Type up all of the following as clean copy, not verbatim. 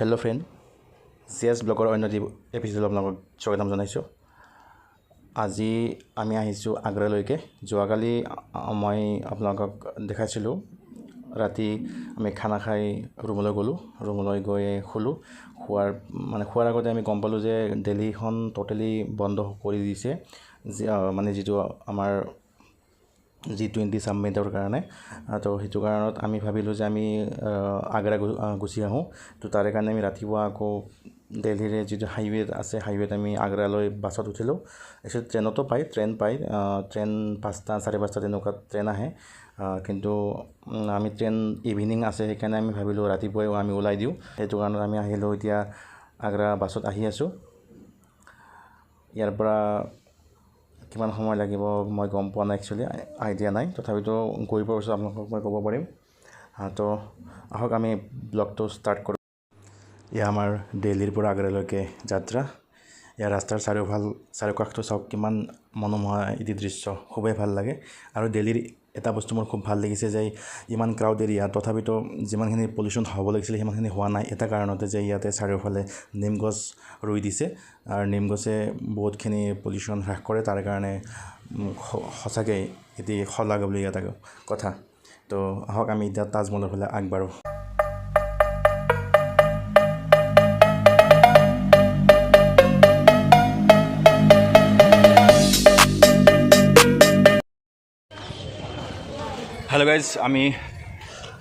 Hello' friend, CS ব্লগৰ অন্য এপিছডত আপোনালোকক স্বাগতম জনাইছোঁ। আজি আমি আহিছোঁ আগ্ৰালৈকে। যোৱাকালি মই আপোনালোকক দেখাইছিলোঁ। ৰাতি আমি খানা খাই ৰুমলৈ গ'লোঁ। ৰুমলৈ গৈ খোৱাৰ আগতে আমি গম পালোঁ যে দিল্লীখন ট'টেলি বন্ধ কৰি দিছে, যিটো আমাৰ G20 ছামিটৰ কাৰণে। তো সেইটো কাৰণত আমি ভাবিলোঁ যে আমি আগ্ৰা গুচি আহোঁ। তো তাৰে কাৰণে আমি ৰাতিপুৱা আকৌ দিল্লীৰে যিটো হাইৱে আছে, হাইৱেত আমি আগ্ৰালৈ বাছত উঠিলোঁ। একচুৱেলি ট্ৰেইনতো ট্ৰেইন পায়। ট্ৰেইন 5টা 5:30 তেনেকুৱা ট্ৰেইন আহে, কিন্তু আমি ট্ৰেইন ইভিনিং আছে, সেইকাৰণে আমি ভাবিলোঁ ৰাতিপুৱাই আমি ওলাই দিওঁ। সেইটো কাৰণত আমি আহিলোঁ। এতিয়া আগ্ৰা বাছত আহি আছোঁ। ইয়াৰ পৰা কিমান সময় লাগিব মই গম পোৱা নাই, একচুৱেলি আইডিয়া নাই। তথাপিতো গৈ পোৱাৰ পিছত আপোনালোকক মই ক'ব পাৰিম। তো আহক আমি ব্লগটো ষ্টাৰ্ট কৰোঁ। এয়া আমাৰ দিল্লীৰ পৰা আগ্ৰালৈকে যাত্ৰা। ইয়াৰ ৰাস্তাৰ চাৰিওকাষটো চাওক, কিমান মনোমোহা এটি দৃশ্য, খুবেই ভাল লাগে। আৰু দিল্লীৰ এটা বস্তু মোৰ খুব ভাল লাগিছে যে ইমান ক্ৰাউড এৰিয়া, তথাপিতো যিমানখিনি পলিউশ্যন হ'ব লাগিছিলে সিমানখিনি হোৱা নাই। এটা কাৰণতে যে ইয়াতে চাৰিওফালে নিম গছ ৰুই দিছে, আৰু নিম গছে বহুতখিনি পলিউশ্যন হ্ৰাস কৰে। তাৰ কাৰণে সঁচাকৈ এটি শলাগিবলগীয়া এটা কথা। তো আহক আমি এতিয়া তাজমহলৰ ফালে আগবাঢ়োঁ। হেল্ল' গাইজ, আমি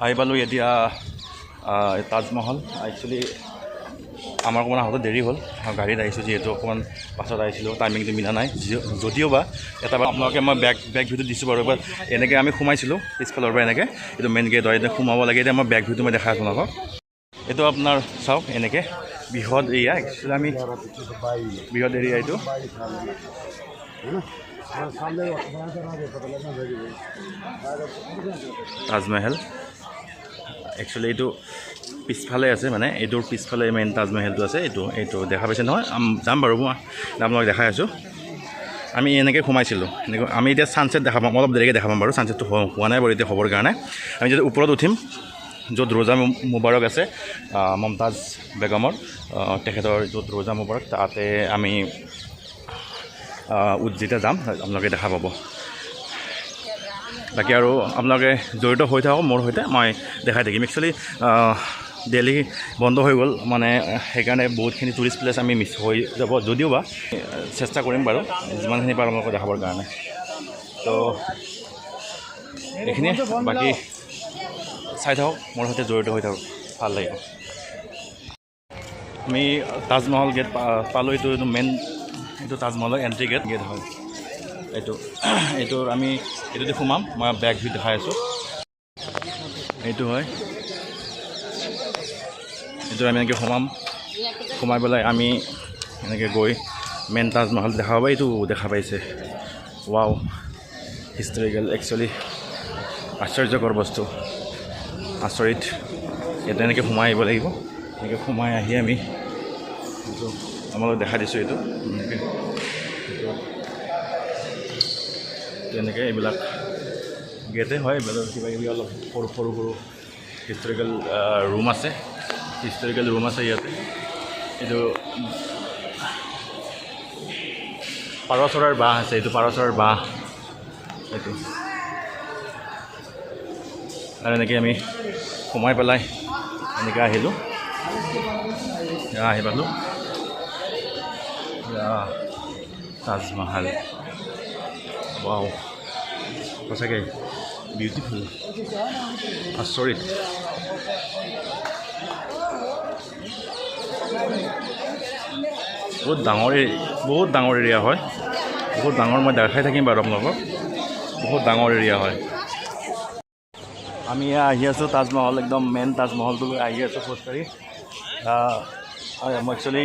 আহি পালোঁ এতিয়া তাজমহল। একচুৱেলি আমাৰ অকণমান আহোঁতে দেৰি হ'ল, গাড়ীত আহিছোঁ যিহেতু, অকণমান পাছত আহিছিলোঁ, টাইমিংটো মিলা নাই। যদিও বা এটা আপোনালোকে মই বেক ভিউটো দিছোঁ বাৰু। বাট এনেকৈ আমি সোমাইছিলোঁ পিছফালৰ পৰা, এনেকৈ এইটো মেইন গেট হয়, এতিয়া সোমাব লাগে। এতিয়া মই বেক ভিউটো মই দেখাই আপোনালোকক। এইটো আপোনাৰ চাওক, এনেকৈ বৃহৎ এৰিয়া। একচুৱেলি আমি বৃহৎ এৰিয়া এইটো। তাজমহল একচুৱেলি এইটো পিছফালে আছে, মানে এইটোৰ পিছফালে মেইন তাজমহলটো আছে। এইটো দেখা পাইছে নহয়? যাম বাৰু, মই আপোনালোকক দেখাই আছোঁ। আমি এনেকৈ সোমাইছিলোঁ। আমি এতিয়া ছানছেট দেখা পাম, অলপ দেৰিকৈ দেখা পাম বাৰু। ছানছেটটো হোৱা নাই বাৰু এতিয়া হ'বৰ কাৰণে। আমি যেতিয়া ওপৰত উঠিম, য'ত ৰোজা মুবাৰক আছে, মমতাজ বেগমৰ, তেখেতৰ য'ত ৰোজা মুবাৰক, তাতে আমি যেতিয়া যাম আপোনালোকে দেখা পাব। বাকী আৰু আপোনালোকে জড়িত হৈ থাকক মোৰ সৈতে, মই দেখাই থাকিম। একচুৱেলি দিল্লী বন্ধ হৈ গ'ল, মানে সেইকাৰণে বহুতখিনি টুৰিষ্ট প্লেচ আমি মিছ হৈ যাব। যদিও বা চেষ্টা কৰিম বাৰু যিমানখিনি পাৰোঁ আপোনালোকক দেখাবৰ কাৰণে। তো এইখিনিয়ে, বাকী চাই থাকক, মোৰ সৈতে জড়িত হৈ থাকক, ভাল লাগিব। আমি তাজমহল গেট পালোঁ। এইটো মেইন, এইটো তাজমহলৰ এণ্ট্ৰি গেট হয়। এইটোৰ আমি এইটোতে সোমাম। মই বেক ভিউ দেখাই আছোঁ। এইটো হয়, এইটো আমি এনেকৈ সোমাই পেলাই আমি এনেকৈ গৈ মেইন তাজমহল দেখা পাব। এইটো দেখা পাইছে, ৱাও, হিষ্টৰিকেল। একচুৱেলি আশ্চৰ্যকৰ বস্তু, আচৰিত। ইয়াতে এনেকৈ সোমাই আহিব লাগিব। এনেকৈ সোমাই আহি আমি এইটো আপোনালোকক দেখাই দিছোঁ। এইটো তেনেকৈ এইবিলাক গেটে হয়। এইবিলাক কিবাকিবি অলপ সৰু হিষ্টৰিকেল ৰুম আছে। ইয়াতে। এইটো পাৰ চৰাইৰ বাঁহ আছে, এইটো পাৰ চৰাইৰ বাঁহ এইটো। আৰু এনেকৈ আমি সোমাই পেলাই এনেকৈ আহিলোঁ, আহি পালোঁ তাজমহল। ৱাও, সঁচাকৈ বিউটিফুল, আচৰিত। বহুত ডাঙৰ এৰিয়া হয়, বহুত ডাঙৰ। মই দেখাই থাকিম বাৰু আপোনালোকক, বহুত ডাঙৰ এৰিয়া হয়। আমি আহি আছোঁ তাজমহল, একদম মেইন তাজমহলটোলৈ আহি আছোঁ খোজকাঢ়ি। মই একচুৱেলি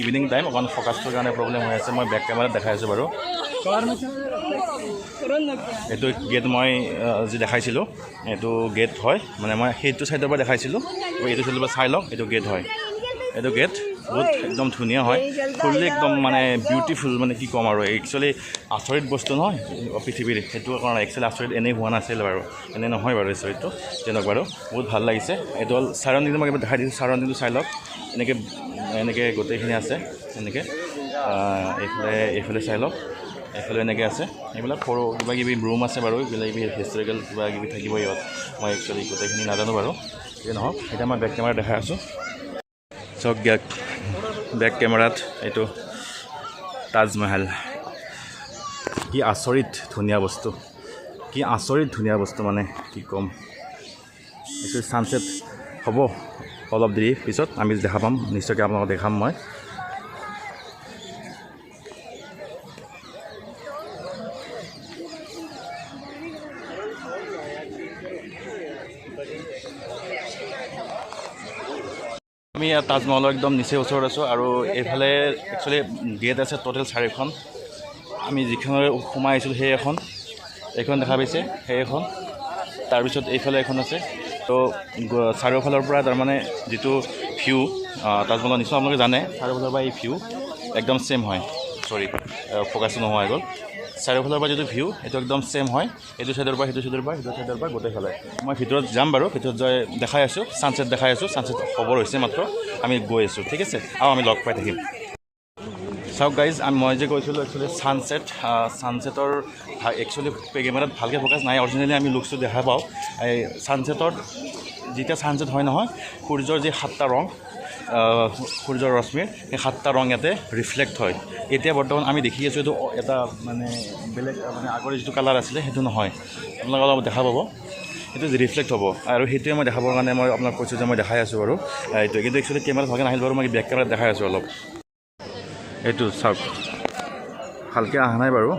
ইভিনিং টাইম, অকণমান ফ'কাছটোৰ কাৰণে প্ৰব্লেম হৈ আছে। মই বেক কেমেৰাত দেখাই আছোঁ বাৰু। এইটো গেট মই যি দেখাইছিলোঁ, এইটো গেট হয়, মানে মই সেইটো ছাইডৰ পৰা দেখাইছিলোঁ। এইটো ছাইডৰ পৰা চাই লওক, এইটো গেট হয়। এইটো গেট বহুত একদম ধুনীয়া হয় ফুললি একদম মানে বিউটিফুল মানে কি ক'ম আৰু একচুৱেলি আচৰিত বস্তু নহয় পৃথিৱীৰ সেইটো কাৰণে একচুৱেলি আচৰিত এনেই হোৱা নাছিল বাৰু এনে নহয় বাৰু আচৰিতটো তেনেকুৱা বাৰু বহুত ভাল লাগিছে এইটো হ'ল চাৰাউণ্ডিংটো মই দেখাই দিছোঁ চাৰাউণ্ডিংটো চাই লওক এনেকৈ গোটেইখিনি আছে এনেকৈ এইফালে চাই লওক এইফালে এনেকৈ আছে এইবিলাক সৰু কিবা কিবি ৰুম আছে বাৰু কিবা কিবি হিষ্টৰিকেল কিবা কিবি থাকিব ইয়াত মই একচুৱেলি গোটেইখিনি নাজানো বাৰু এই নহওক এতিয়া মই বেক কেমেৰা দেখাই আছোঁ চক বেক কেমেৰাত এইটো তাজমহল কি আচৰিত ধুনীয়া বস্তু মানে কি ক'ম এইটো ছানছেট হ'ব অলপ দেৰি পিছত আমি দেখা পাম নিশ্চয়কৈ আপোনালোকক দেখাম মই আমি ইয়াত তাজমহলৰ একদম নিচেই ওচৰত আছোঁ আৰু এইফালে একচুৱেলি গেট আছে টোটেল 4খন আমি যিখনলৈ সোমাই আহিছিলোঁ সেই এইখন দেখা পাইছে সেই এখন তাৰপিছত এইফালে এখন আছে তো চাৰিওফালৰ পৰা তাৰমানে যিটো ভিউ তাজমহলৰ নিশ্চয় আপোনালোকে জানে চাৰিওফালৰ পৰা এই ভিউ একদম ছেম হয় ফ'কাছটো নোহোৱা হৈ গ'ল চাৰিওফালৰ পৰা যিটো ভিউ সেইটো একদম ছেম হয় এইটো ছাইডৰ পৰা সেইটো ছাইডৰ পৰা গোটেইফালে মই ভিতৰত যাম বাৰু ভিতৰত যাই দেখাই আছোঁ ছানছেট খবৰ হৈছে মাত্ৰ আমি গৈ আছোঁ ঠিক আছে আৰু আমি লগ পাই থাকিম চাওক গাইজ মই যে কৈছিলোঁ একচুৱেলি ছানছেটৰ একচুৱেলি কেমেৰাত ভালকৈ ফ'কাছ নাই অৰিজিনেলি আমি লুকছটো দেখা পাওঁ এই ছানছেটত যেতিয়া ছানছেট হয় নহয় সূৰ্যৰ যি 7টা ৰং সূৰ্যৰ ৰশ্মিৰ সেই 7টা ৰং ইয়াতে ৰিফ্লেক্ট হয় এতিয়া বৰ্তমান আমি দেখি আছোঁ এইটো এটা মানে বেলেগ মানে আগৰ যিটো কালাৰ আছিলে সেইটো নহয় আপোনালোকে অলপ দেখা পাব সেইটো ৰিফ্লেক্ট হ'ব আৰু সেইটোৱে মই দেখাবৰ কাৰণে মই আপোনাক কৈছোঁ যে মই দেখাই আছোঁ বাৰু এইটো কিন্তু একচুৱেলি কেমেৰাত ভালকৈ নাহিল বাৰু মই বেক কেমেৰাত দেখাই আছোঁ অলপ এইটো চাওক ভালকৈ অহা নাই বাৰু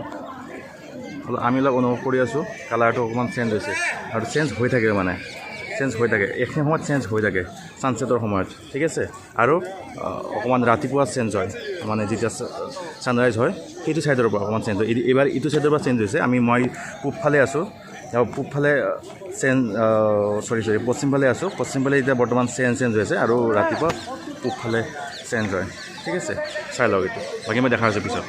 আমি অলপ অনুভৱ কৰি আছোঁ কালাৰটো অকণমান চেঞ্জ হৈছে আৰু চেঞ্জ হৈ থাকে এইখিনি সময়ত চেঞ্জ হৈ থাকে ছানছেটৰ সময়ত ঠিক আছে আৰু অকণমান ৰাতিপুৱা চেঞ্জ হয় মানে যেতিয়া ছানৰাইজ হয় সেইটো ছাইডৰ পৰা অকণমান চেঞ্জ হয় এইবাৰ ইটো ছাইডৰ পৰা চেঞ্জ হৈছে মই পূবফালে আছোঁ পূবফালে পশ্চিমফালে আছোঁ পশ্চিমফালে এতিয়া বৰ্তমান চেঞ্জ হৈ আছে আৰু ৰাতিপুৱা পূবফালে চেঞ্জ হয় ঠিক আছে চাই লওক এইটো বাকী মই দেখা আছোঁ পিছত